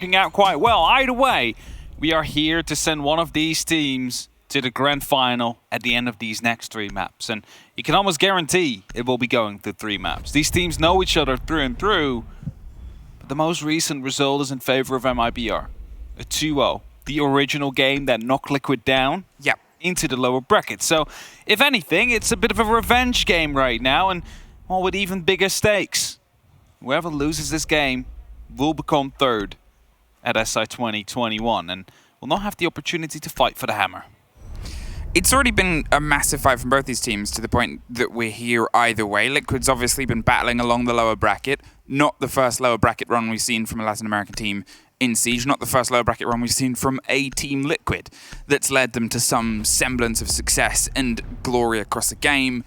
working out quite well. Either way, we are here to send one of these teams to the grand final at the end of these next 3 maps. And you can almost guarantee it will be going through 3 maps. These teams know each other through and through. But the most recent result is in favor of MIBR. A 2-0. The original game that knocked Liquid down into the lower bracket. So, if anything, it's a bit of a revenge game right now, and well, with even bigger stakes. Whoever loses this game will become third at SI 2021 and will not have the opportunity to fight for the hammer. It's already been a massive fight from both these teams to the point that we're here either way. Liquid's obviously been battling along the lower bracket. Not the first lower bracket run we've seen from a Latin American team in Siege. Not the first lower bracket run we've seen from a Team Liquid that's led them to some semblance of success and glory across the game.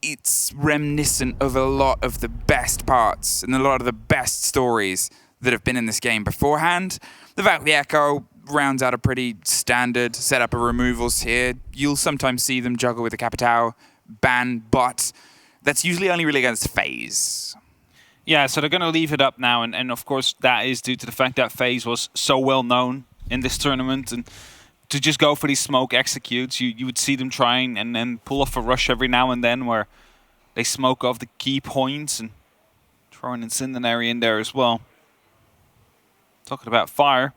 It's reminiscent of a lot of the best parts and a lot of the best stories that have been in this game beforehand. The Valkyrie Echo rounds out a pretty standard setup of removals here. You'll sometimes see them juggle with the Capitao ban, but that's usually only really against FaZe. Yeah, so they're going to leave it up now, and of course that is due to the fact that FaZe was so well known in this tournament, and to just go for these smoke executes, you would see them trying and then pull off a rush every now and then where they smoke off the key points and throw an Incendiary in there as well. Talking about fire,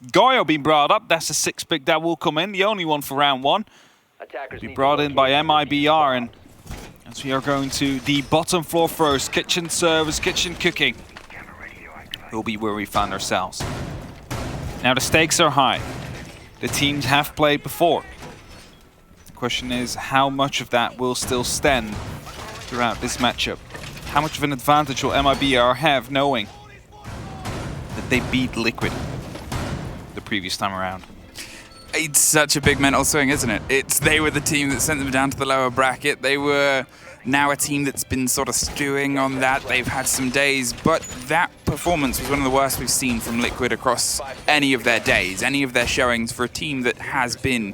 Goyo being brought up, that's the 6th pick that will come in, the only one for round 1. Be brought in by MIBR, and as we are going to the bottom floor first, kitchen service, kitchen cooking, will be where we find ourselves. Now the stakes are high. The teams have played before. The question is how much of that will still stand throughout this matchup. How much of an advantage will MIBR have knowing that they beat Liquid the previous time around? It's such a big mental swing, isn't it? They were the team that sent them down to the lower bracket. They were now a team that's been sort of stewing on that. They've had some days, but that performance was one of the worst we've seen from Liquid across any of their days, any of their showings for a team that has been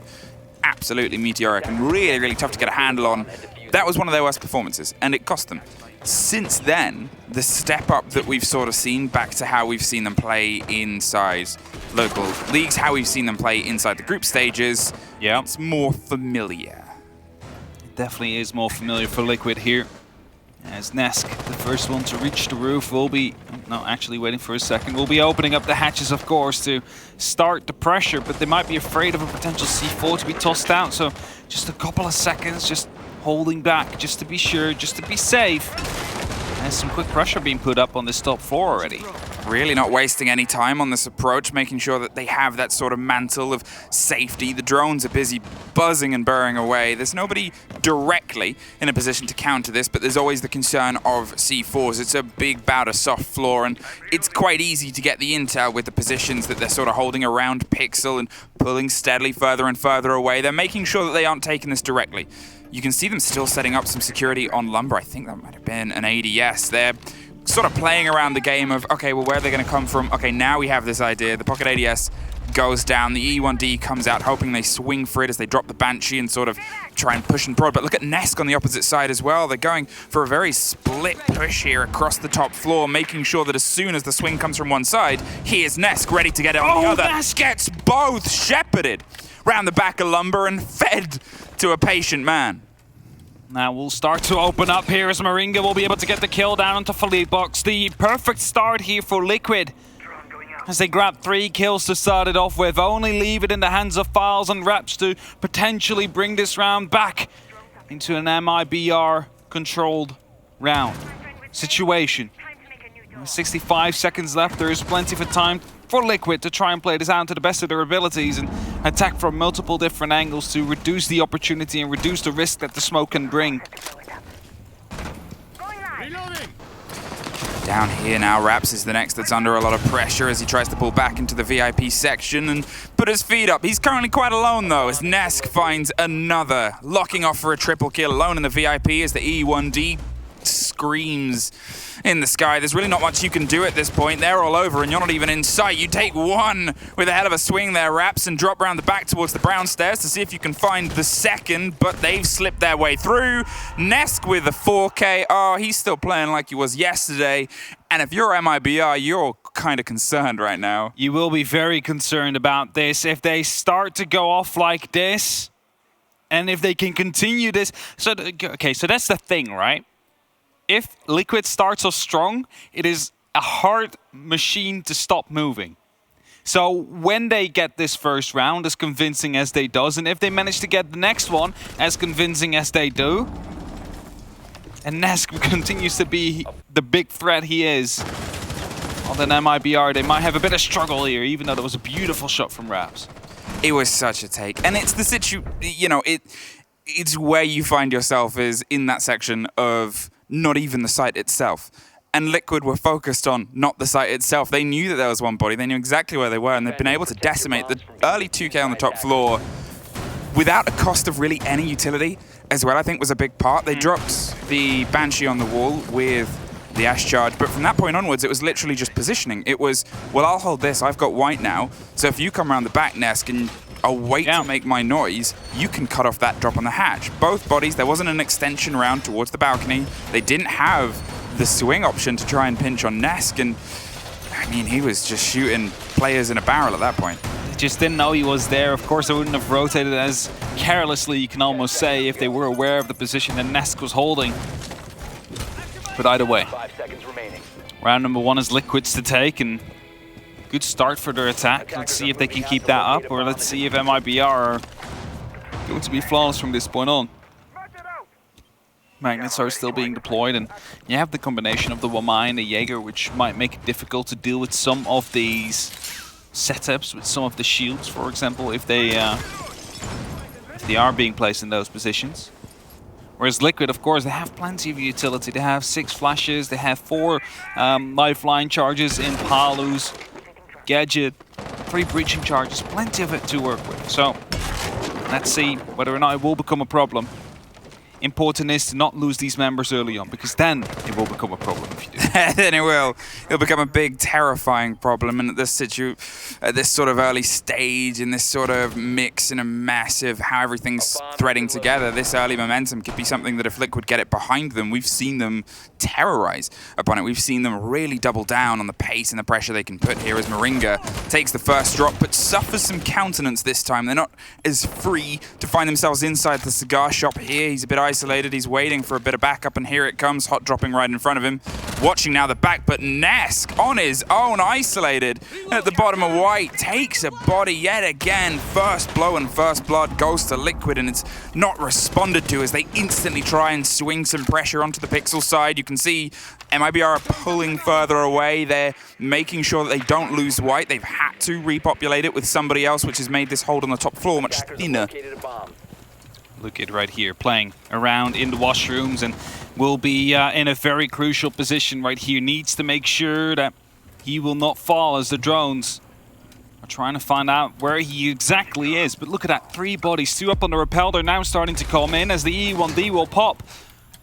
absolutely meteoric and really, really tough to get a handle on. That was one of their worst performances, and it cost them. Since then, the step up that we've sort of seen back to how we've seen them play inside local leagues, how we've seen them play inside the group stages, it's more familiar. It definitely is more familiar for Liquid here. As Nesk, the first one to reach the roof, will be, no, actually waiting for a second, will be opening up the hatches, of course, to start the pressure, but they might be afraid of a potential C4 to be tossed out, so just a couple of seconds, just holding back, just to be sure, just to be safe. There's some quick pressure being put up on this top floor already. Really not wasting any time on this approach, making sure that they have that sort of mantle of safety. The drones are busy buzzing and burring away. There's nobody directly in a position to counter this, but there's always the concern of C4s. It's a big bout of soft floor, and it's quite easy to get the intel with the positions that they're sort of holding around Pixel and pulling steadily further and further away. They're making sure that they aren't taking this directly. You can see them still setting up some security on Lumber. I think that might have been an ADS. They're sort of playing around the game of, okay, well, where are they going to come from? Okay, now we have this idea. The pocket ADS goes down. The E1D comes out, hoping they swing for it as they drop the Banshee and sort of try and push and prod. But look at Nesk on the opposite side as well. They're going for a very split push here across the top floor, making sure that as soon as the swing comes from one side, here's Nesk ready to get it on the other. Nesk gets both shepherded round the back of Lumber and fed to a patient man. Now we'll start to open up here as Moringa will be able to get the kill down onto Philippebox. The perfect start here for Liquid as they grab 3 kills to start it off with. Only leave it in the hands of Files and Raps to potentially bring this round back into an MIBR controlled round situation. 65 seconds left. There is plenty of time for Liquid to try and play this out to the best of their abilities and attack from multiple different angles to reduce the opportunity and reduce the risk that the smoke can bring. Down here now, Raps is the next that's under a lot of pressure as he tries to pull back into the VIP section and put his feet up. He's currently quite alone though, as Nesk finds another, locking off for a triple kill alone in the VIP as the E1D screams in the sky. There's really not much you can do at this point. They're all over and you're not even in sight. You take one with a hell of a swing there, Raps, and drop around the back towards the brown stairs to see if you can find the second, but they've slipped their way through. Nesk with the 4K. Oh, he's still playing like he was yesterday. And if you're MIBR, you're kind of concerned right now. You will be very concerned about this if they start to go off like this, and if they can continue this. So, okay, so that's the thing, right? If Liquid starts off strong, it is a hard machine to stop moving. So when they get this first round as convincing as they does, and if they manage to get the next one as convincing as they do, and Nesk continues to be the big threat he is, well, then MIBR, they might have a bit of struggle here, even though there was a beautiful shot from Raps. It was such a take. And it's the it's where you find yourself is in that section of not even the site itself. And Liquid were focused on not the site itself. They knew that there was one body. They knew exactly where they were, and they've been able to decimate the early 2K on the top floor without a cost of really any utility as well, I think was a big part. They dropped the Banshee on the wall with the Ash charge, but from that point onwards, it was literally just positioning. It was, well, I'll hold this. I've got white now, so if you come around the back, Nesk, and I'll wait to make my noise, you can cut off that drop on the hatch. Both bodies, there wasn't an extension round towards the balcony. They didn't have the swing option to try and pinch on Nesk, and I mean, he was just shooting players in a barrel at that point. They just didn't know he was there. Of course, they wouldn't have rotated as carelessly, you can almost say, if they were aware of the position that Nesk was holding. But either way, 5 seconds remaining. round number 1 is Liquid's to take, and good start for their attack. Let's see if they can keep that up, or let's see if MIBR are going to be flawless from this point on. Magnets are still being deployed, and you have the combination of the Wamai and the Jaeger, which might make it difficult to deal with some of these setups, with some of the shields, for example, if they are being placed in those positions. Whereas Liquid, of course, they have plenty of utility. They have 6 flashes, they have 4 lifeline charges in Palu's gadget, 3 breaching charges, plenty of it to work with. So let's see whether or not it will become a problem. Important is to not lose these members early on, because then it will become a problem if you do. Then it will. It'll become a big, terrifying problem. And at this sort of early stage, in this sort of mix and a massive how everything's threading together, this early momentum could be something that if Liquid get it behind them, we've seen them terrorize upon it. We've seen them really double down on the pace and the pressure they can put here as Moringa takes the first drop, but suffers some countenance this time. They're not as free to find themselves inside the cigar shop here. He's a bit isolated. He's waiting for a bit of backup, and here it comes, hot dropping right in front of him. Watching now the back, but Nesk on his own, isolated at the bottom of white, takes a body yet again. First blow and first blood goes to Liquid, and it's not responded to as they instantly try and swing some pressure onto the Pixel side. You can see MIBR are pulling further away. They're making sure that they don't lose white. They've had to repopulate it with somebody else, which has made this hold on the top floor much thinner. Look at right here, playing around in the washrooms, and will be in a very crucial position right here. Needs to make sure that he will not fall as the drones are trying to find out where he exactly is. But look at that, 3 bodies, 2 up on the rappel. They're now starting to come in as the E1D will pop.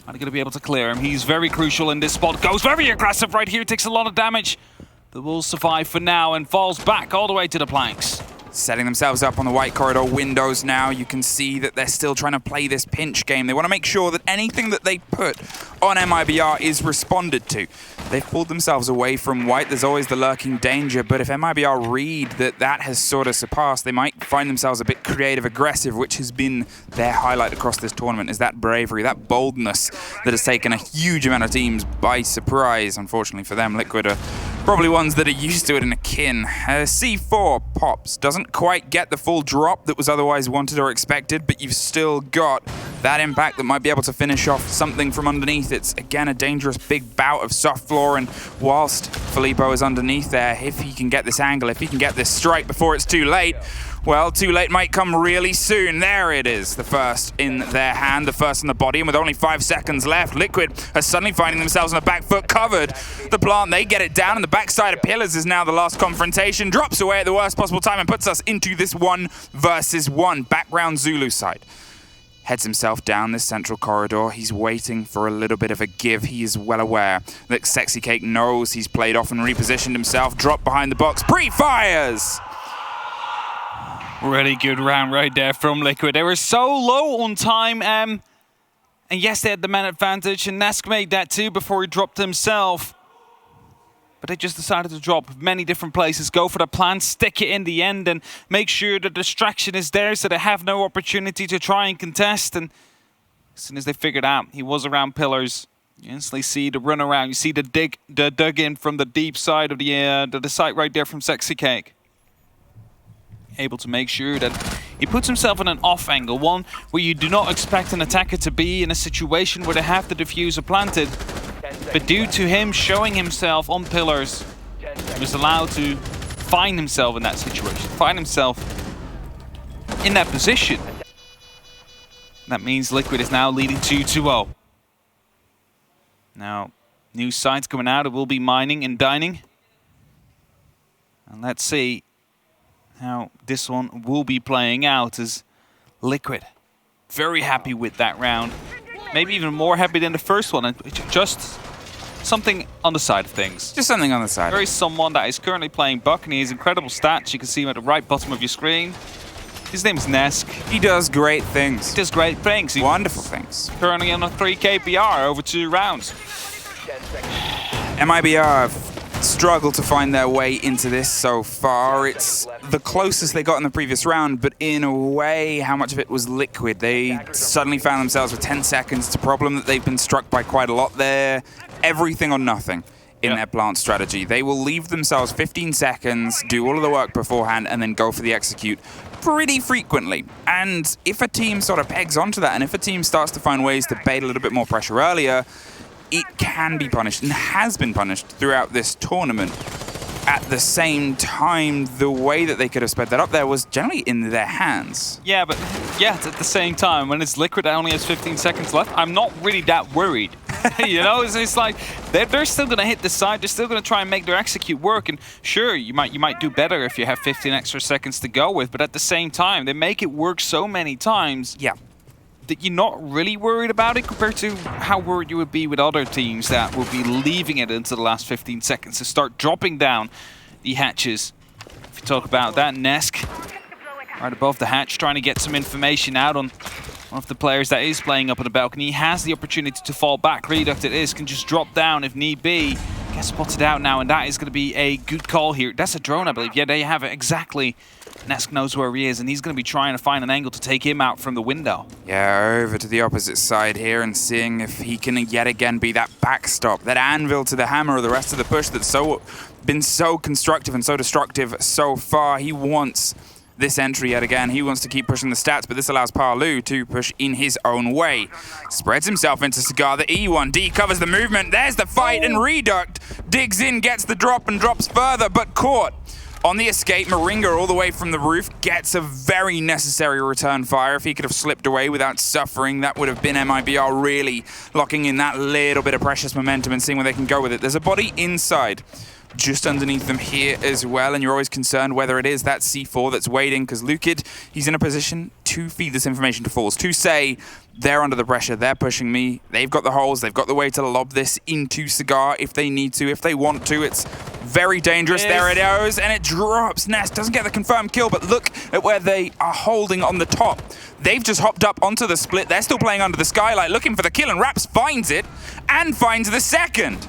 Are they going to be able to clear him? He's very crucial in this spot. Goes very aggressive right here, takes a lot of damage. The will survive for now and falls back all the way to the planks. Setting themselves up on the white corridor windows now. You can see that they're still trying to play this pinch game. They want to make sure that anything that they put on MIBR is responded to. They've pulled themselves away from white. There's always the lurking danger, but if MIBR read that that has sort of surpassed, they might find themselves a bit creative, aggressive, which has been their highlight across this tournament, is that bravery, that boldness that has taken a huge amount of teams by surprise. Unfortunately for them, Liquid are probably ones that are used to it in a kin. C4 pops, doesn't quite get the full drop that was otherwise wanted or expected, but you've still got that impact that might be able to finish off something from underneath. It's, again, a dangerous big bout of soft floor, and whilst Filippo is underneath there, if he can get this angle, if he can get this strike before it's too late, well, too late might come really soon. There it is, the first in their hand, the first in the body, and with only 5 seconds left, Liquid are suddenly finding themselves on a back foot covered. The plant, they get it down, and the backside of Pillars is now the last confrontation. Drops away at the worst possible time and puts us into this 1 versus 1 background Zulu side. Heads himself down this central corridor. He's waiting for a little bit of a give. He is well aware that Sexy Cake knows he's played off and repositioned himself. Drop behind the box, pre-fires! Really good round right there from Liquid. They were so low on time, and yes, they had the man advantage, and Nesk made that too before he dropped himself. But they just decided to drop many different places, go for the plan, stick it in the end, and make sure the distraction is there so they have no opportunity to try and contest. And as soon as they figured out he was around pillars, you instantly see the run around. You see the dug in from the deep side of the site right there from Sexy Cake. Able to make sure that he puts himself in an off angle, one where you do not expect an attacker to be in a situation where they have the diffuser planted. But due to him showing himself on pillars, he was allowed to find himself in that situation, find himself in that position. That means Liquid is now leading 2-0. Now, new sites coming out, it will be mining and dining. And let's see how this one will be playing out as Liquid. Very happy with that round. Maybe even more happy than the first one. And just something on the side of things. Just something on the side. There is someone that is currently playing Buck, and he has incredible stats. You can see him at the right bottom of your screen. His name is Nesk. He does great things. He does great things. Wonderful things. Currently on a 3 KPR over 2 rounds. MIBR have struggled to find their way into this so far. It's the closest they got in the previous round, but in a way, how much of it was Liquid? They suddenly found themselves with 10 seconds. It's a problem that they've been struck by quite a lot there. Everything or nothing in their plant strategy. They will leave themselves 15 seconds, do all of the work beforehand, and then go for the execute pretty frequently. And if a team sort of pegs onto that, and if a team starts to find ways to bait a little bit more pressure earlier, it can be punished and has been punished throughout this tournament. At the same time, the way that they could have sped that up there was generally in their hands. Yeah, but at the same time, when it's Liquid that only has 15 seconds left, I'm not really that worried. You know, it's like they're still going to hit the side. They're still going to try and make their execute work. And sure, you might do better if you have 15 extra seconds to go with. But at the same time, they make it work so many times. Yeah. That you're not really worried about it compared to how worried you would be with other teams that will be leaving it into the last 15 seconds to start dropping down the hatches. If you talk about that, Nesk right above the hatch trying to get some information out on one of the players that is playing up on the balcony. He has the opportunity to fall back. Reduct it is, can just drop down if need be. Gets spotted out now, and that is going to be a good call here. That's a drone, I believe. Yeah, there you have it. Exactly. Nesk knows where he is, and he's going to be trying to find an angle to take him out from the window. Yeah, over to the opposite side here and seeing if he can yet again be that backstop, that anvil to the hammer of the rest of the push that's been so constructive and so destructive so far. He wants this entry yet again. He wants to keep pushing the stats, but this allows Palu to push in his own way. Spreads himself into Cigar. The E1D covers the movement. There's the fight, and Reduct digs in, gets the drop, and drops further, but caught on the escape. Moringa all the way from the roof gets a very necessary return fire. If he could have slipped away without suffering, that would have been MIBR really locking in that little bit of precious momentum and seeing where they can go with it. There's a body inside, just underneath them here as well, and you're always concerned whether it is that C4 that's waiting, because Lukid, he's in a position to feed this information to Falls, to say, they're under the pressure, they're pushing me, they've got the holes, they've got the way to lob this into Cigar if they need to, if they want to. It's very dangerous. There it goes, and it drops. Nesk doesn't get the confirmed kill, but look at where they are holding on the top. They've just hopped up onto the split. They're still playing under the skylight, looking for the kill, and Raps finds it, and finds the second.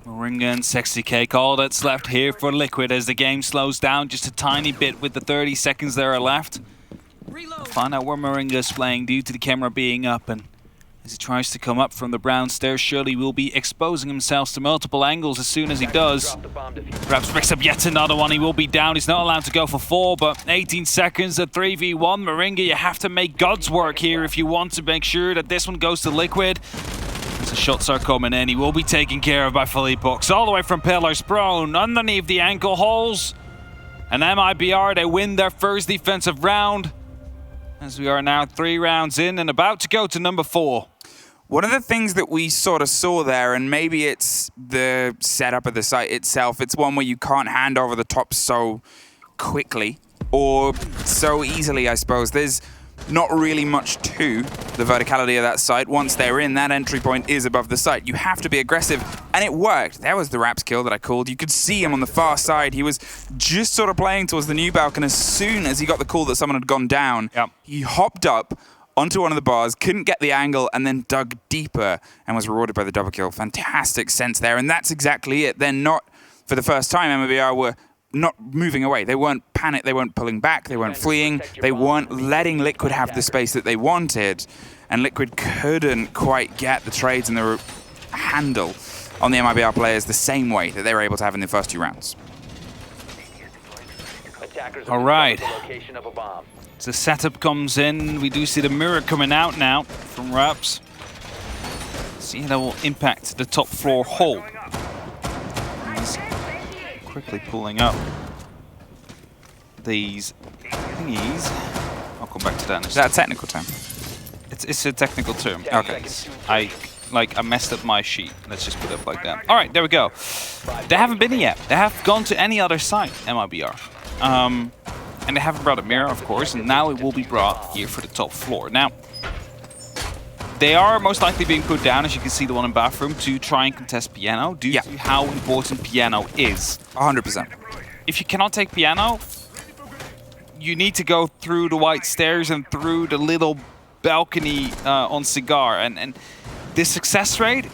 Moringa and Sexy Cake, all that's left here for Liquid as the game slows down just a tiny bit with the 30 seconds there are left. Find out where Moringa's playing due to the camera being up, and as he tries to come up from the brown stairs, surely will be exposing himself to multiple angles as soon as he does. Perhaps picks up yet another one. He will be down. He's not allowed to go for 4, but 18 seconds, a 3v1. Moringa, you have to make God's work here if you want to make sure that this one goes to Liquid. As the shots are coming in, he will be taken care of by Philippe Box. All the way from pillars, prone, underneath the ankle holes. And MIBR, they win their first defensive round. As we are now 3 rounds in and about to go to number 4. One of the things that we sort of saw there, and maybe it's the setup of the site itself, it's one where you can't hand over the top so quickly or so easily, I suppose. There's not really much to the verticality of that site. Once they're in, that entry point is above the site. You have to be aggressive, and it worked. There was the Raps kill that I called. You could see him on the far side. He was just sort of playing towards the new balcony. As soon as he got the call that someone had gone down, he hopped up onto one of the bars, couldn't get the angle, and then dug deeper and was rewarded by the double kill. Fantastic sense there, and that's exactly it. They're not, for the first time, MIBR were not moving away. They weren't panicked, they weren't pulling back, they weren't fleeing, they weren't letting Liquid have the space that they wanted, and Liquid couldn't quite get the trades and the handle on the MIBR players the same way that they were able to have in the first 2 rounds. All right. So setup comes in. We do see the mirror coming out now from Raps. See how that will impact the top floor hole. He's quickly pulling up these thingies. I'll come back to that in a Is that a technical term? It's a technical term. Okay. I messed up my sheet. Let's just put it like that. All right, there we go. They haven't been yet. They have gone to any other site, MIBR. And they haven't brought a mirror, of course, and now it will be brought here for the top floor. Now, they are most likely being put down, as you can see the one in bathroom, to try and contest piano, due to how important piano is. 100%. If you cannot take piano, you need to go through the white stairs and through the little balcony on Cigar, and the success rate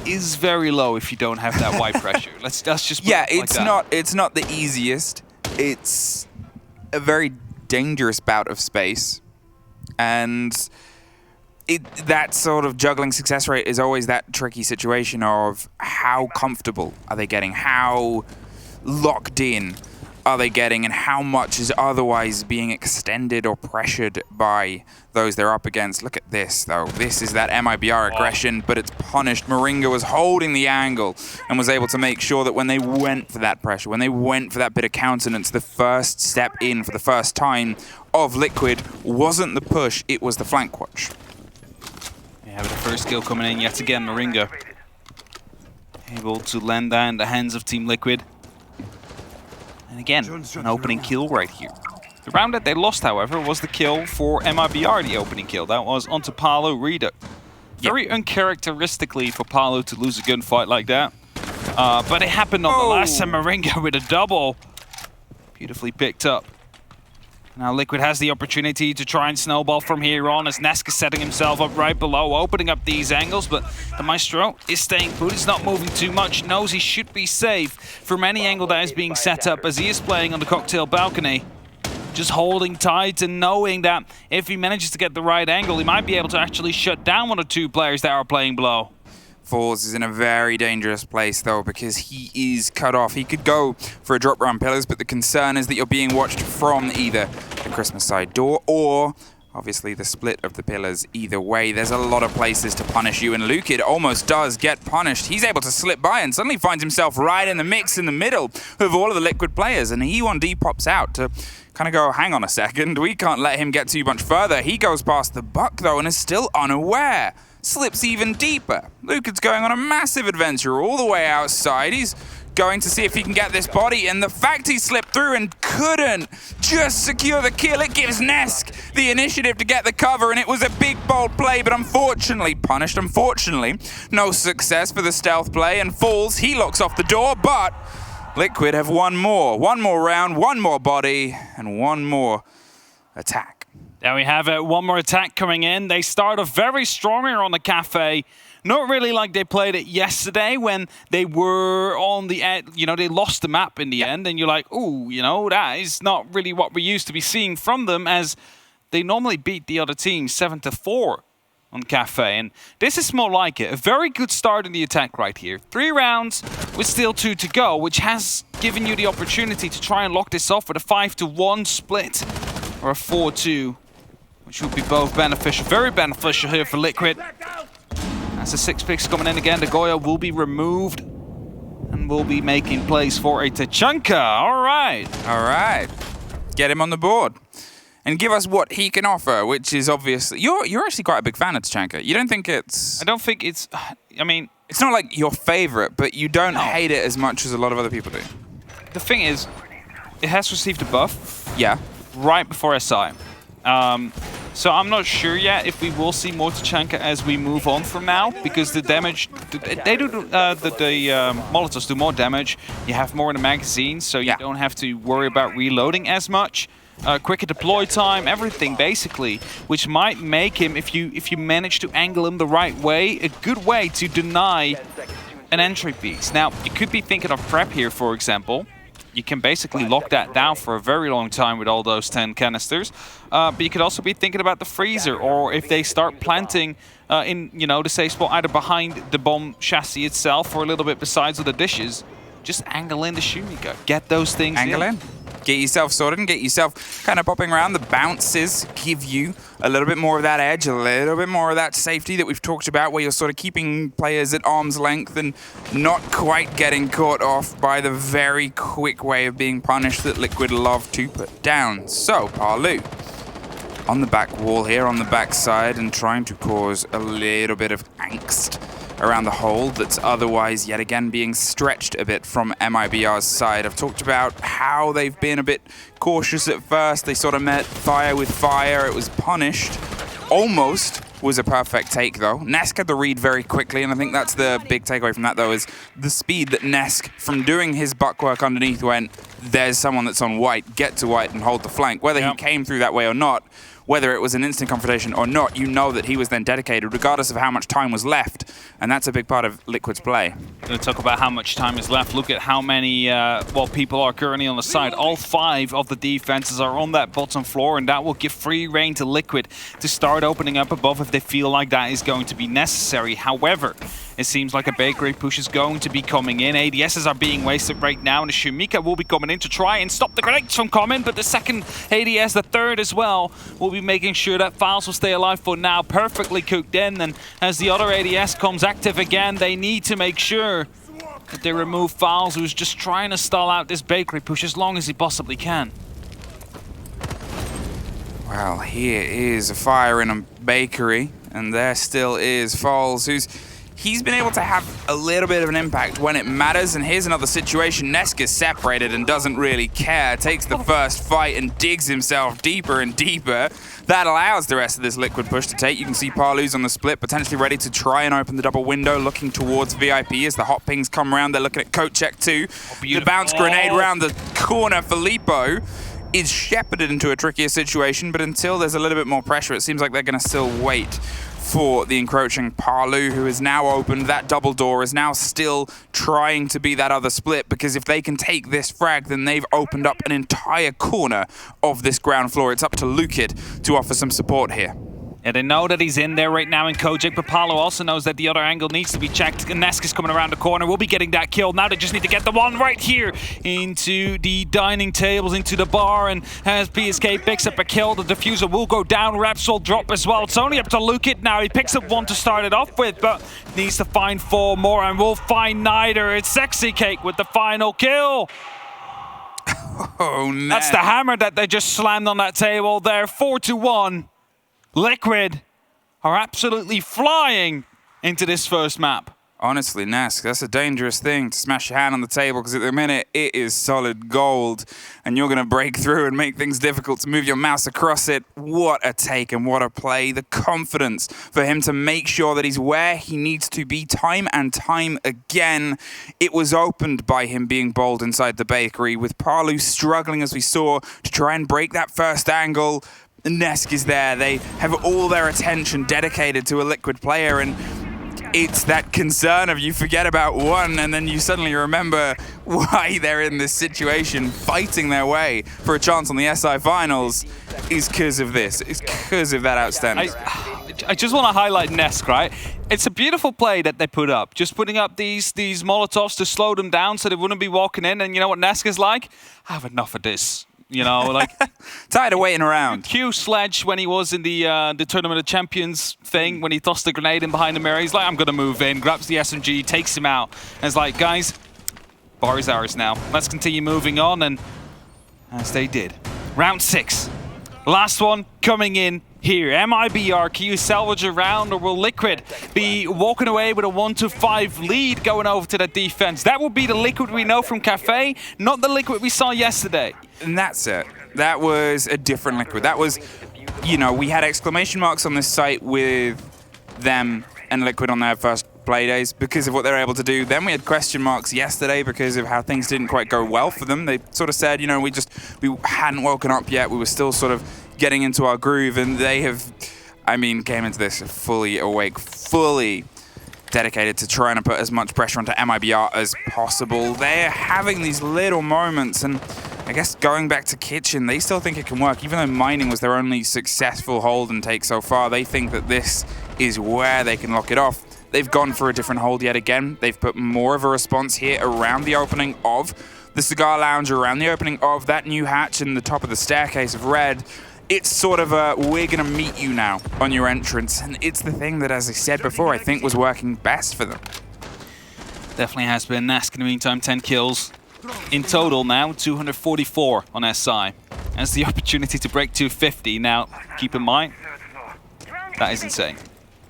is very low if you don't have that white pressure. Let's just put it like that. It's not the easiest. It's a very dangerous bout of space, and that sort of juggling success rate is always that tricky situation of how comfortable are they getting, how locked in are they getting, and how much is otherwise being extended or pressured by those they're up against. Look at this, though. This is that MIBR aggression, but it's punished. Moringa was holding the angle and was able to make sure that when they went for that pressure, when they went for that bit of countenance, the first step in for the first time of Liquid wasn't the push, it was the flank watch. Yeah, with the first kill coming in yet again, Moringa able to land that in the hands of Team Liquid. And again, an opening kill right here. The round that they lost, however, was the kill for MIBR, the opening kill. That was onto Paolo Rida. Very uncharacteristically for Paolo to lose a gunfight like that. But it happened nonetheless, and Moringa with a double. Beautifully picked up. Now Liquid has the opportunity to try and snowball from here on, as Nesk is setting himself up right below, opening up these angles, but the Maestro is staying put. He's not moving too much, knows he should be safe from any angle that is being set up, as he is playing on the cocktail balcony. Just holding tight and knowing that if he manages to get the right angle, he might be able to actually shut down 1 or 2 players that are playing below. Falls is in a very dangerous place, though, because he is cut off. He could go for a drop around pillars, but the concern is that you're being watched from either the Christmas side door or, obviously, the split of the pillars. Either way, there's a lot of places to punish you, and Lukid almost does get punished. He's able to slip by and suddenly finds himself right in the mix in the middle of all of the Liquid players, and E1D pops out to kind of go, hang on a second, we can't let him get too much further. He goes past the buck, though, and is still unaware. Slips even deeper. Lukid's going on a massive adventure all the way outside. He's going to see if he can get this body, and the fact he slipped through and couldn't just secure the kill, it gives Nesk the initiative to get the cover, and it was a big, bold play, but unfortunately punished. Unfortunately, no success for the stealth play, and Falls, he locks off the door, but Liquid have one more round, 1 more body, and 1 more attack. There we have it, 1 more attack coming in. They start off very strong here on the cafe. Not really like they played it yesterday when they were on the end. You know, they lost the map in the end, and you're like, ooh, you know, that is not really what we used to be seeing from them, as they normally beat the other team 7-4 on cafe. And this is more like it. A very good start in the attack right here. 3 rounds with still 2 to go, which has given you the opportunity to try and lock this off with a 5-1 split or a 4-2. Which would be both beneficial, very beneficial here for Liquid. As the 6 picks coming in again, the Goya will be removed and will be making place for a Tachanka. All right. Get him on the board and give us what he can offer, which is obviously... You're actually quite a big fan of Tachanka. You don't think it's... I don't think it's... I mean... It's not like your favorite, but you don't hate it as much as a lot of other people do. The thing is, it has received a buff. Yeah. Right before SI. So I'm not sure yet if we will see more Tachanka as we move on from now, because the damage, they do the Molotovs do more damage. You have more in the magazine, so you don't have to worry about reloading as much. Quicker deploy time, everything basically, which might make him, if you manage to angle him the right way, a good way to deny an entry piece. Now, you could be thinking of prep here, for example. You can basically lock that down for a very long time with all those 10 canisters. But you could also be thinking about the freezer, or if they start planting in, the safe spot either behind the bomb chassis itself or a little bit besides of the dishes, just angle in the Shumika. Get those things in. Get yourself sorted and get yourself kind of popping around. The bounces give you a little bit more of that edge, a little bit more of that safety that we've talked about, where you're sort of keeping players at arm's length and not quite getting caught off by the very quick way of being punished that Liquid love to put down. So, Palu on the back wall here, on the back side, and trying to cause a little bit of angst around the hold that's otherwise yet again being stretched a bit from MIBR's side. I've talked about how they've been a bit cautious at first. They sort of met fire with fire. It was punished. Almost was a perfect take though. Nesk had the read very quickly, and I think that's the big takeaway from that though, is the speed that Nesk, from doing his buck work underneath, went, there's someone that's on white, get to white and hold the flank. Whether he came through that way or not, whether it was an instant confrontation or not, you know that he was then dedicated regardless of how much time was left. And that's a big part of Liquid's play. Going to talk about how much time is left. Look at how many people are currently on the side. All 5 of the defenses are on that bottom floor, and that will give free rein to Liquid to start opening up above if they feel like that is going to be necessary. However, it seems like a bakery push is going to be coming in. ADSs are being wasted right now, and the Shumika will be coming in to try and stop the grenades from coming, but the second ADS, the third as well, will be making sure that Files will stay alive for now. Perfectly cooked in, and as the other ADS comes active again, they need to make sure that they remove Files, who's just trying to stall out this bakery push as long as he possibly can. Well, here is a fire in a bakery, and there still is Falls, he's been able to have a little bit of an impact when it matters, and here's another situation. Nesk is separated and doesn't really care, takes the first fight and digs himself deeper and deeper. That allows the rest of this Liquid push to take. You can see Palu's on the split, potentially ready to try and open the double window, looking towards VIP as the hot pings come around. They're looking at coat check too. The bounce grenade around the corner. Filippo is shepherded into a trickier situation, but until there's a little bit more pressure, it seems like they're going to still wait for the encroaching Palu, who is now opened. That double door is now still trying to be that other split, because if they can take this frag, then they've opened up an entire corner of this ground floor. It's up to Lukid to offer some support here. Yeah, they know that he's in there right now in Kojak, but Paolo also knows that the other angle needs to be checked. Nesk is coming around the corner. We'll be getting that kill. Now they just need to get the one right here into the dining tables, into the bar, and as PSK picks up a kill, the diffuser will go down. Raps will drop as well. It's only up to Lukid now. He picks up one to start it off with, but needs to find 4 more, and we'll find neither. It's Sexy Cake with the final kill. Oh, no. That's the hammer that they just slammed on that table there. 4-1. Liquid are absolutely flying into this first map. Honestly, Nesk, that's a dangerous thing to smash your hand on the table, because at the minute it is solid gold and you're going to break through and make things difficult to move your mouse across it. What a take and what a play. The confidence for him to make sure that he's where he needs to be time and time again. It was opened by him being bold inside the bakery, with Palu struggling, as we saw, to try and break that first angle. Nesk is there. They have all their attention dedicated to a Liquid player, and it's that concern of you forget about one and then you suddenly remember why they're in this situation, fighting their way for a chance on the SI finals is because of this. It's because of that outstanding. I just want to highlight Nesk, right? It's a beautiful play that they put up. Just putting up these Molotovs to slow them down so they wouldn't be walking in. And you know what Nesk is like? I have enough of this. You know, like tired of waiting around. Q Sledge when he was in the Tournament of Champions thing, when he tossed the grenade in behind the mirror, he's like, I'm gonna move in, grabs the SMG, takes him out, and it's like, guys, bar is ours now. Let's continue moving on, and as they did. Round 6. Last one coming in here. MIBR, can you salvage a round, or will Liquid be walking away with a 1-5 lead going over to the defense? That would be the Liquid we know from Cafe, not the Liquid we saw yesterday. And that's it. That was a different Liquid. That was you know, we had exclamation marks on this site with them and Liquid on their first play days because of what they were able to do. Then we had question marks yesterday because of how things didn't quite go well for them. They sort of said, you know, we hadn't woken up yet. We were still sort of getting into our groove, and they have, I mean, came into this fully awake, fully dedicated to trying to put as much pressure onto MIBR as possible. They're having these little moments, and I guess going back to Kitchen, they still think it can work. Even though mining was their only successful hold and take so far, they think that this is where they can lock it off. They've gone for a different hold yet again. They've put more of a response here around the opening of the Cigar Lounge, around the opening of that new hatch and the top of the staircase of Red. It's sort of a, we're going to meet you now on your entrance. And it's the thing that, as I said before, I think was working best for them. Definitely has been. Nesk, in the meantime, 10 kills. In total now, 244 on SI. Has the opportunity to break 250. Now, keep in mind, that is insane.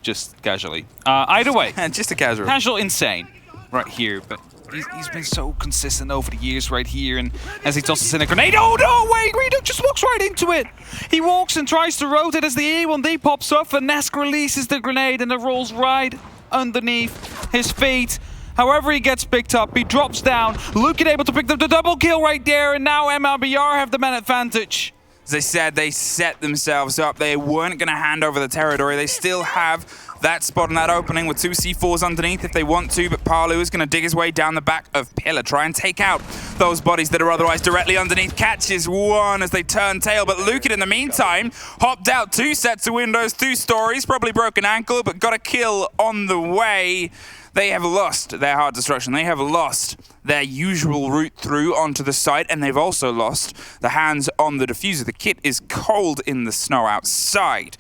Just casually. Either way. Just a casual. Casual insane right here, but he's been so consistent over the years right here, and as he tosses in a grenade, oh no, wait, Rito just walks right into it. He walks and tries to rotate as the E1D pops off, and Nesk releases the grenade and it rolls right underneath his feet. However, he gets picked up, he drops down. Lukin able to pick up the double kill right there, and now MIBR have the man advantage. As I said, they set themselves up. They weren't going to hand over the territory. They still have that spot in that opening with 2 C4s underneath if they want to, but Palu is going to dig his way down the back of Pillar, try and take out those bodies that are otherwise directly underneath. Catches one as they turn tail, but Lukin in the meantime hopped out 2 sets of windows, 2 stories, probably broken ankle, but got a kill on the way. They have lost their hard destruction. They have lost their usual route through onto the site, and they've also lost the hands on the diffuser. The kit is cold in the snow outside.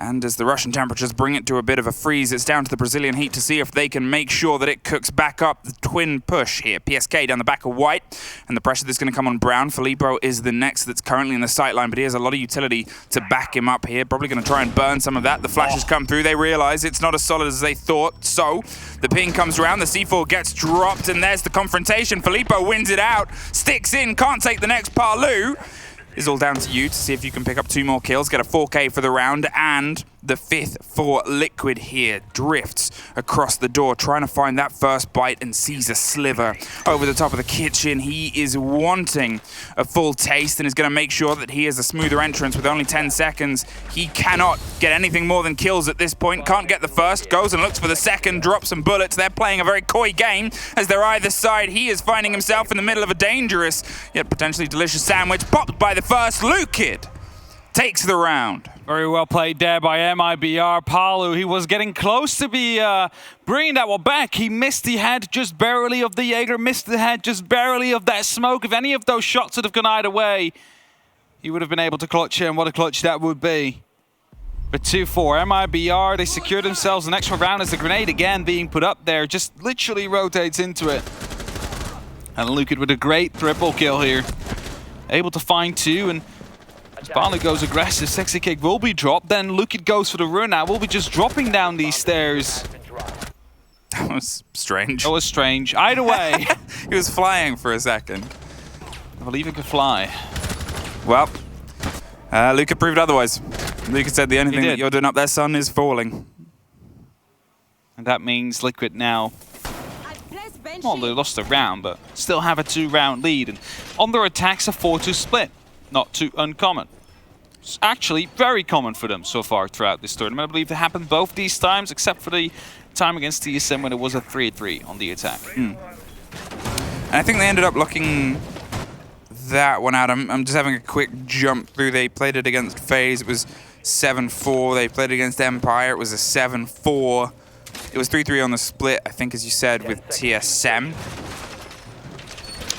And as the Russian temperatures bring it to a bit of a freeze, it's down to the Brazilian heat to see if they can make sure that it cooks back up. The twin push here. PSK down the back of White, and the pressure that's going to come on Brown. Filippo is the next that's currently in the sight line, but he has a lot of utility to back him up here. Probably going to try and burn some of that. The flashes come through. They realize it's not as solid as they thought, so the ping comes around. The C4 gets dropped, and there's the confrontation. Filippo wins it out, sticks in, can't take the next. Palu is all down to you to see if you can pick up 2 more kills, get a 4K for the round, and the 5th for Liquid here drifts across the door, trying to find that first bite and sees a sliver over the top of the kitchen. He is wanting a full taste and is going to make sure that he has a smoother entrance with only 10 seconds. He cannot get anything more than kills at this point. Can't get the first, goes and looks for the second, drops some bullets. They're playing a very coy game as they're either side. He is finding himself in the middle of a dangerous yet potentially delicious sandwich. Popped by the first. Lukid takes the round. Very well played there by MIBR. Palu, he was getting close to be bringing that one back. He missed the head just barely of the Jaeger, missed the head just barely of that smoke. If any of those shots would have gone either way, he would have been able to clutch it, and what a clutch that would be. But 2-4, MIBR, they secured themselves an extra round as the grenade again being put up there, just literally rotates into it. And Lukid with a great triple kill here. Able to find 2, and as Palu goes aggressive, Sexy Kick will be dropped. Then Lukid goes for the run now. Will be just dropping down these stairs. That was strange. That was strange. Either way. He was flying for a second. I believe he could fly. Well, Luca proved otherwise. Luca said the only thing that you're doing up there, son, is falling. And that means Liquid now, well, they lost a round, but still have a 2-round lead. And on their attacks, a 4-2 split. Not too uncommon. It's actually very common for them so far throughout this tournament. I believe it happened both these times, except for the time against TSM when it was a 3-3 on the attack. And I think they ended up locking that one out. I'm just having a quick jump through. They played it against FaZe. It was 7-4. They played it against Empire. It was a 7-4. It was 3-3 on the split, I think, as you said, with TSM.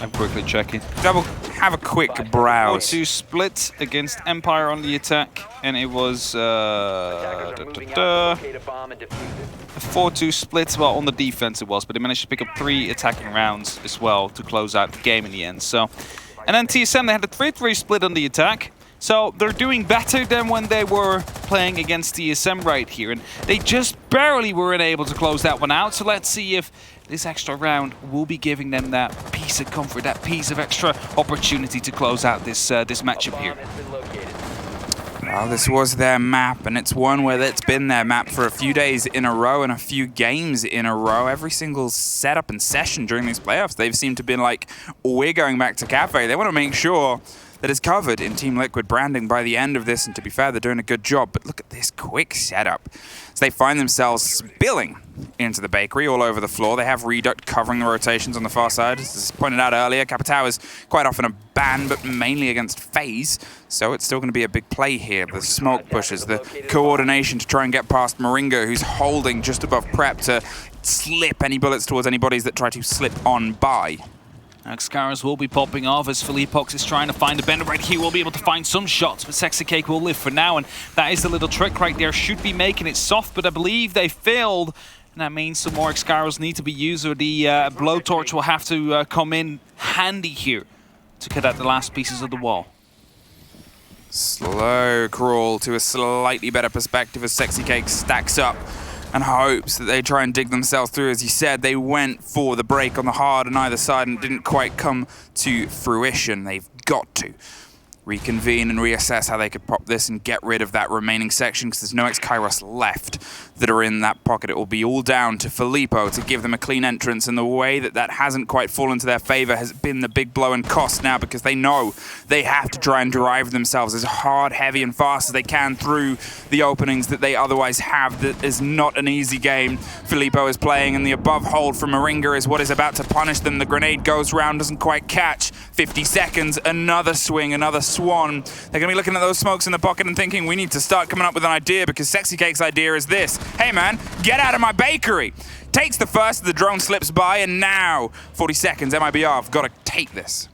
I'm quickly checking. Have a quick browse. 4-2 split against Empire on the attack, and it was a 4-2 split. Well, on the defense it was, but they managed to pick up 3 attacking rounds as well to close out the game in the end. So, and then TSM, they had a 3-3 split on the attack. So they're doing better than when they were playing against TSM right here, and they just barely weren't able to close that one out. So let's see if this extra round will be giving them that piece of comfort, that piece of extra opportunity to close out this this matchup here. Well, this was their map, and it's one where it's been their map for a few days in a row and a few games in a row. Every single setup and session during these playoffs, they've seemed to be like, we're going back to Cafe. They want to make sure that it's covered in Team Liquid branding by the end of this, and to be fair, they're doing a good job. But look at this quick setup. So they find themselves spilling into the bakery all over the floor. They have Reduct covering the rotations on the far side. As pointed out earlier, Capitao is quite often a ban, but mainly against FaZe. So it's still going to be a big play here. The smoke pushes, the coordination to try and get past Moringa, who's holding just above Prep to slip any bullets towards any bodies that try to slip on by. Xcaris will be popping off as Philippox is trying to find a bender right here. Will be able to find some shots, but Sexy Cake will live for now, and that is the little trick right there. Should be making it soft, but I believe they failed, and that means some more Xcaris need to be used, or the blowtorch will have to come in handy here to cut out the last pieces of the wall. Slow crawl to a slightly better perspective as Sexy Cake stacks up and hopes that they try and dig themselves through. As you said, they went for the break on the hard on either side and it didn't quite come to fruition. They've got to reconvene and reassess how they could pop this and get rid of that remaining section, because there's no X-Kairos left that are in that pocket. It will be all down to Filippo to give them a clean entrance, and the way that that hasn't quite fallen to their favor has been the big blow and cost now, because they know they have to try and drive themselves as hard, heavy, and fast as they can through the openings that they otherwise have. That is not an easy game Filippo is playing, and the above hold from Moringa is what is about to punish them. The grenade goes round, doesn't quite catch. 50 seconds, another swing, another swan. They're going to be looking at those smokes in the pocket and thinking, we need to start coming up with an idea, because Sexy Cake's idea is this. Hey man, get out of my bakery. Takes the first, the drone slips by, and now 40 seconds, MIBR have got to take this.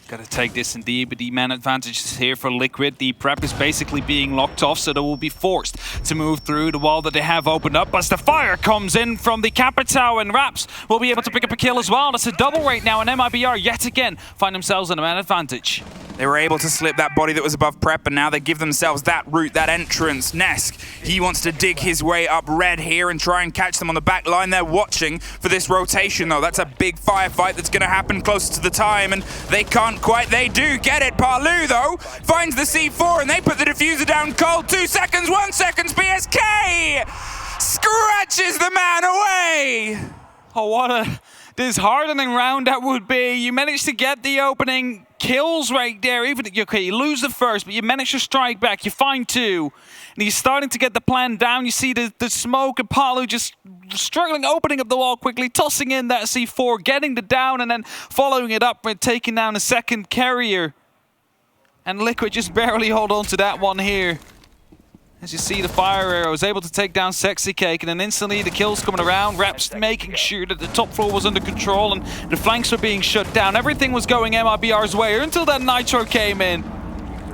Got to take this indeed, but the man advantage is here for Liquid. The prep is basically being locked off, so they will be forced to move through the wall that they have opened up. As the fire comes in from the Capitao, and Raps will be able to pick up a kill as well. That's a double right now, and MIBR yet again find themselves in a man advantage. They were able to slip that body that was above Prep, and now they give themselves that route, that entrance. Nesk, he wants to dig his way up red here and try and catch them on the back line. They're watching for this rotation, though. That's a big firefight that's going to happen closer to the time, and they can't quite. They do get it. Parlu, though, finds the C4, and they put the diffuser down cold. 2 seconds, 1 second. BSK scratches the man away. Oh, what a disheartening round that would be. You managed to get the opening kills right there. Even okay, you lose the first, but you manage to strike back. You find two, and you're starting to get the plan down. You see the smoke, and Palu just struggling, opening up the wall quickly, tossing in that C4, getting the down, and then following it up with taking down a second carrier. And Liquid just barely hold on to that one here. As you see, the fire arrow is able to take down Sexy Cake, and then instantly the kills coming around. Raps making sure that the top floor was under control and the flanks were being shut down. Everything was going MIBR's way until that Nitro came in.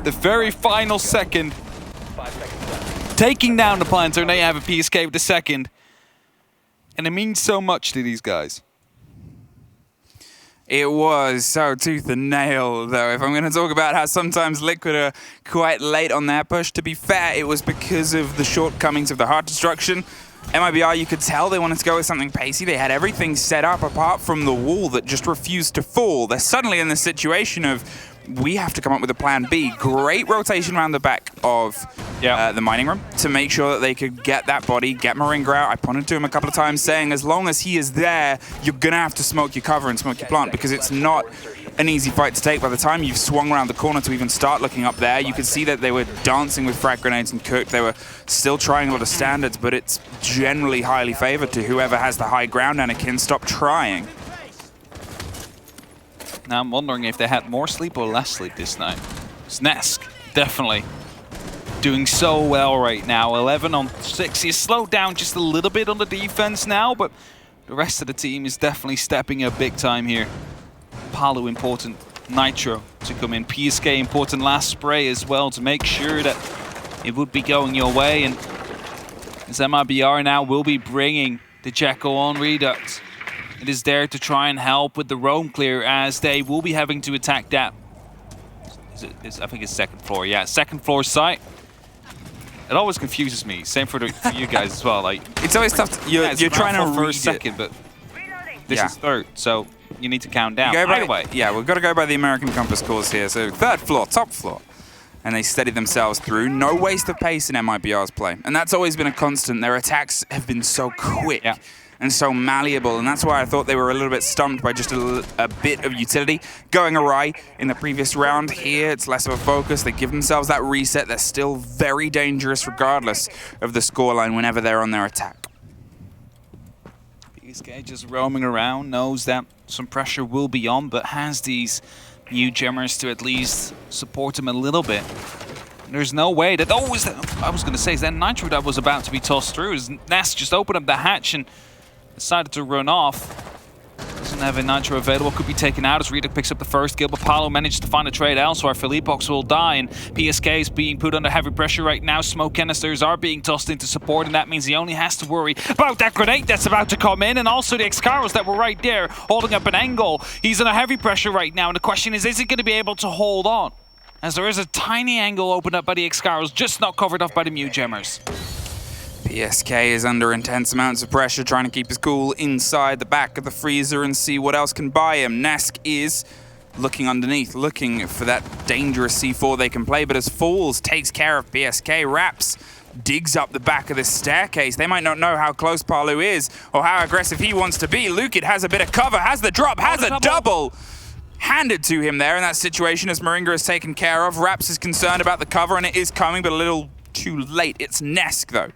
The very final second. Taking down the planter, and they have a PSK with the second. And it means so much to these guys. It was so tooth and nail, though. If I'm going to talk about how sometimes Liquid are quite late on their push, to be fair, it was because of the shortcomings of the heart destruction. MIBR, you could tell they wanted to go with something pacey. They had everything set up apart from the wall that just refused to fall. They're suddenly in this situation of, we have to come up with a plan B. Great rotation around the back of the mining room to make sure that they could get that body, get Moringa out. I pointed to him a couple of times saying, as long as he is there, you're going to have to smoke your cover and smoke your plant, because it's not an easy fight to take. By the time you've swung around the corner to even start looking up there, you could see that they were dancing with frag grenades and cooked. They were still trying a lot of standards, but it's generally highly favored to whoever has the high ground. Anakin, stop trying. Now I'm wondering if they had more sleep or less sleep this night. It's Nesk, definitely doing so well right now. 11 on 6. He's slowed down just a little bit on the defense now, but the rest of the team is definitely stepping up big time here. Palu important, Nitro to come in, PSK important last spray as well to make sure that it would be going your way. And as MIBR now will be bringing the Jekyll on Redux. It is there to try and help with the roam clear, as they will be having to attack that. I think it's second floor. Yeah, second floor site. It always confuses me. Same for you guys as well. Like, it's always tough. You're trying to read second, but this is third, so you need to count down. Either way. Yeah, we've got to go by the American compass course here. So third floor, top floor. and they steady themselves through. No waste of pace in MIBR's play. And that's always been a constant. Their attacks have been so quick and so malleable, and that's why I thought they were a little bit stumped by just a bit of utility going awry in the previous round. Here, it's less of a focus. They give themselves that reset. They're still very dangerous regardless of the scoreline whenever they're on their attack. PSK just roaming around, knows that some pressure will be on, but has these new Gemmers to at least support him a little bit. There's no way that... Oh, I was going to say, is that Nitro that was about to be tossed through? Is Nesk just opened up the hatch and decided to run off? Doesn't have a Nitro available, could be taken out as Rita picks up the first kill, but Paolo managed to find a trade elsewhere. Philippox will die, and PSK is being put under heavy pressure right now. Smoke canisters are being tossed into support, and that means he only has to worry about that grenade that's about to come in, and also the Excaros that were right there holding up an angle. He's under heavy pressure right now, and the question is he going to be able to hold on? As there is a tiny angle opened up by the Excaros, just not covered off by the Mew Gemmers. PSK is under intense amounts of pressure, trying to keep his cool inside the back of the freezer and see what else can buy him. Nesk is looking underneath, looking for that dangerous C4 they can play, but as Falls takes care of PSK, Raps digs up the back of this staircase. They might not know how close Palu is or how aggressive he wants to be. Lukid has a bit of cover, has the drop, has a double handed to him there in that situation as Moringa is taken care of. Raps is concerned about the cover, and it is coming, but a little too late. It's Nesk, though.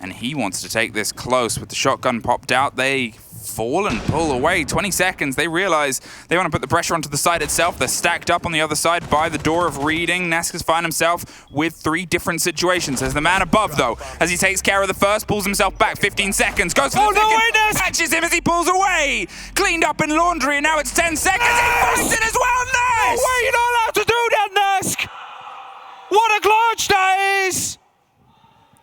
And he wants to take this close. With the shotgun popped out, they fall and pull away. 20 seconds, they realize they want to put the pressure onto the site itself. They're stacked up on the other side by the door of reading. Nesk has found himself with 3 different situations. There's the man above, though, as he takes care of the first, pulls himself back. 15 seconds, goes for the second, catches him as he pulls away. Cleaned up in laundry, and now it's 10 seconds. He finds it as well, Nesk! No way, you're not allowed to do that, Nesk! What a clutch that is!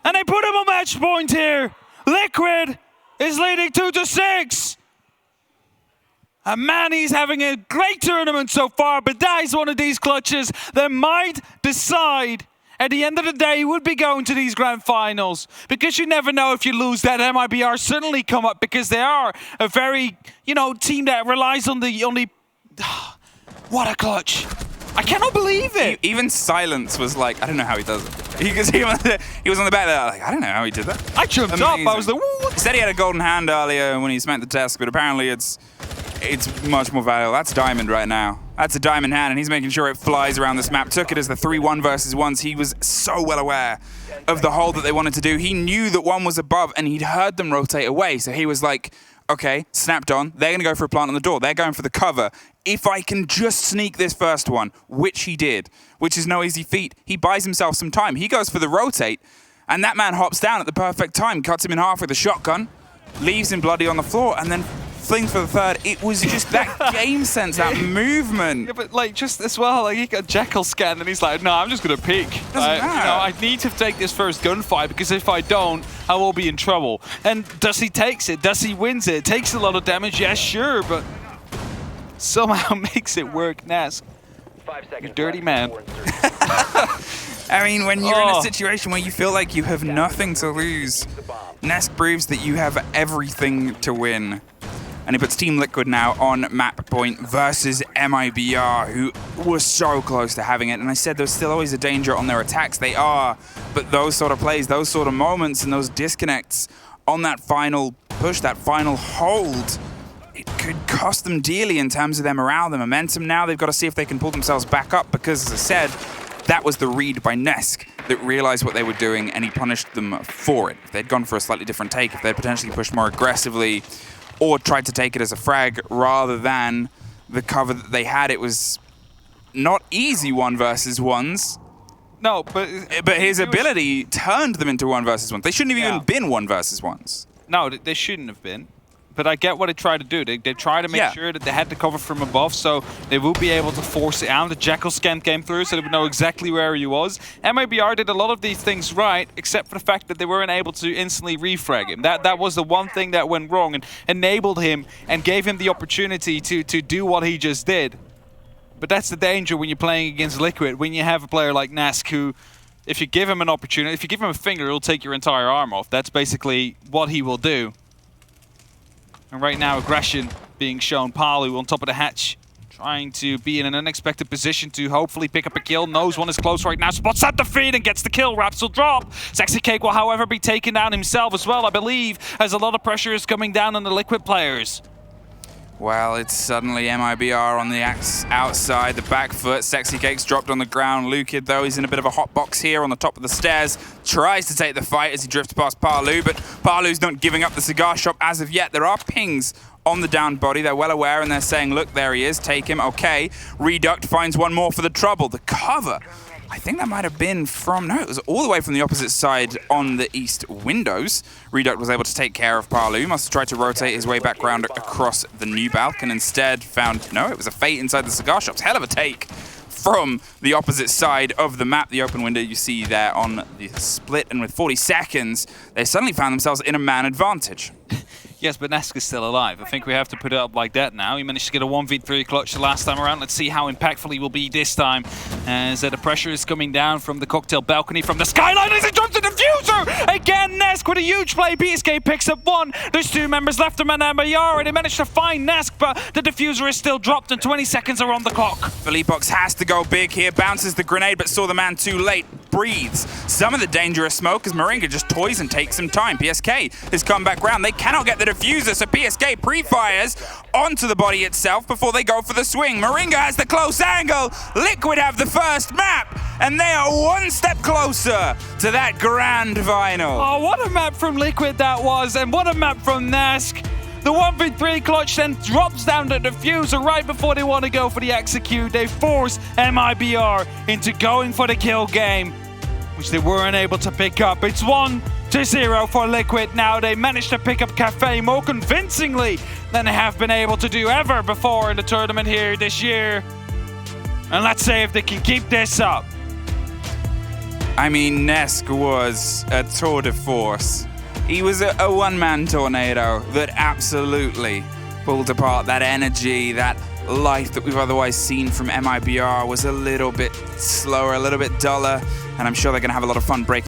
And they put him on match point here. Liquid is leading 2-6. And man, he's having a great tournament so far, but that is one of these clutches that might decide at the end of the day who would be going to these grand finals. Because you never know if you lose that. MIBR certainly come up because they are a very, team that relies on the what a clutch. I cannot believe it. Even Silence was like, I don't know how he does it. He was on the back there, like, I don't know how he did that. I jumped up. I was like, what? He said he had a golden hand earlier when he smacked the desk, but apparently it's much more valuable. That's Diamond right now. That's a Diamond hand, and he's making sure it flies around this map. Took it as the 3-1 versus 1s. He was so well aware of the hold that they wanted to do. He knew that one was above, and he'd heard them rotate away. So he was like, okay, snapped on. They're going to go for a plant on the door. They're going for the cover. If I can just sneak this first one, which he did, which is no easy feat, he buys himself some time. He goes for the rotate, and that man hops down at the perfect time, cuts him in half with a shotgun, leaves him bloody on the floor, and then flings for the third. It was just that game sense, that movement. Yeah, but just as well, he got Jekyll scanned, and he's like, no, I'm just going to peek. I need to take this first gunfight, because if I don't, I will be in trouble. And does he takes it? Does he wins it? Takes a lot of damage, yes, sure, but somehow makes it work, Nesk. You dirty man. I mean, when you're in a situation where you feel like you have nothing to lose, Nesk proves that you have everything to win. And he puts Team Liquid now on map point versus MIBR, who was so close to having it. And I said there's still always a danger on their attacks. They are, but those sort of plays, those sort of moments and those disconnects on that final push, that final hold, it could cost them dearly in terms of their morale, their momentum. Now they've got to see if they can pull themselves back up, because as I said, that was the read by Nesk that realized what they were doing, and he punished them for it. If they'd gone for a slightly different take, if they'd potentially pushed more aggressively or tried to take it as a frag rather than the cover that they had, it was not easy 1 versus 1s. No, but his ability turned them into 1 versus 1s. They shouldn't have even been 1 versus 1s. No, they shouldn't have been. But I get what they tried to do. They tried to make sure that they had the cover from above, so they will be able to force it out. The Jekyll scan came through, so they would know exactly where he was. MIBR did a lot of these things right, except for the fact that they weren't able to instantly refrag him. That was the one thing that went wrong and enabled him and gave him the opportunity to do what he just did. But that's the danger when you're playing against Liquid, when you have a player like Nesk who, if you give him an opportunity, if you give him a finger, he'll take your entire arm off. That's basically what he will do. And right now, aggression being shown. Palu on top of the hatch, Trying to be in an unexpected position to hopefully pick up a kill. Knows one is close right now. Spots at the feed and gets the kill. Raps will drop. Sexy Cake will, however, be taken down himself as well, I believe, as a lot of pressure is coming down on the Liquid players. Well, it's suddenly MIBR on the outside, the back foot. Sexy Cake's dropped on the ground. Lukid, though, he's in a bit of a hot box here on the top of the stairs. Tries to take the fight as he drifts past Parlu, but Parlu's not giving up the cigar shop as of yet. There are pings on the down body. They're well aware, and they're saying, look, there he is, take him, okay. Reduct finds one more for the trouble. The cover, I think that might have been from, no, it was all the way from the opposite side on the east windows. Reduct was able to take care of Parlu. Must have tried to rotate his way back round across the new balk, and instead found, no, it was a Fate inside the cigar shops. Hell of a take from the opposite side of the map. The open window you see there on the split, and with 40 seconds, they suddenly found themselves in a man advantage. Yes, but Nesk is still alive. I think we have to put it up like that now. He managed to get a 1v3 clutch the last time around. Let's see how impactful he will be this time. As the pressure is coming down from the cocktail balcony, from the skyline as he drops the diffuser! Again, Nesk with a huge play. PSK picks up one. There's two members left of MIBR, and they managed to find Nesk, but the diffuser is still dropped, and 20 seconds are on the clock. Philippox has to go big here. Bounces the grenade, but saw the man too late. Breathes some of the dangerous smoke as Moringa just toys and takes some time. PSK has come back round. They cannot get the diffuser, so PSK pre-fires onto the body itself before they go for the swing. Moringa has the close angle. Liquid have the first map, and they are one step closer to that grand final. Oh, what a map from Liquid that was, and what a map from Nesk. The 1v3 clutch then drops down the diffuser right before they want to go for the execute. They force MIBR into going for the kill game, which they weren't able to pick up. It's 1-0 for Liquid now. They managed to pick up Cafe more convincingly than they have been able to do ever before in the tournament here this year. And let's see if they can keep this up. I mean, Nesk was a tour de force. He was a one-man tornado that absolutely pulled apart. That energy, that life that we've otherwise seen from MIBR was a little bit slower, a little bit duller, and I'm sure they're going to have a lot of fun breaking